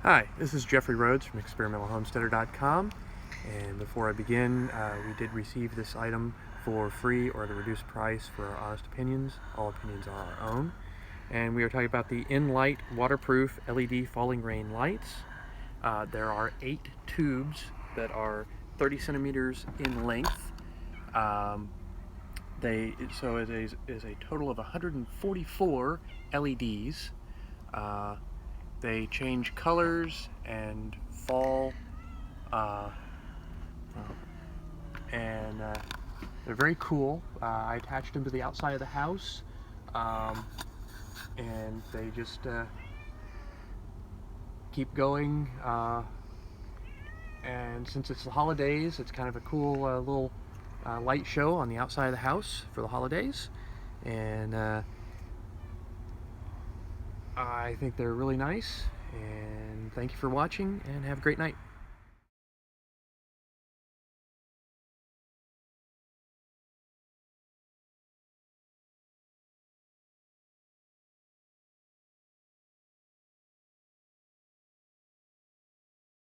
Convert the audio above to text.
Hi, this is Jeffrey Rhoades from experimentalhomesteader.com, and before I begin, we did receive this item for free or at a reduced price for our honest opinions. All opinions are our own. And we are talking about the Innlight waterproof LED falling rain lights. There are 8 tubes that are 30 centimeters in length. So it is a total of 144 LEDs. They change colors and fall, and they're very cool. I attached them to the outside of the house, and they just keep going. And since it's the holidays, it's kind of a cool little light show on the outside of the house for the holidays. And I think they're really nice, and thank you for watching, and have a great night.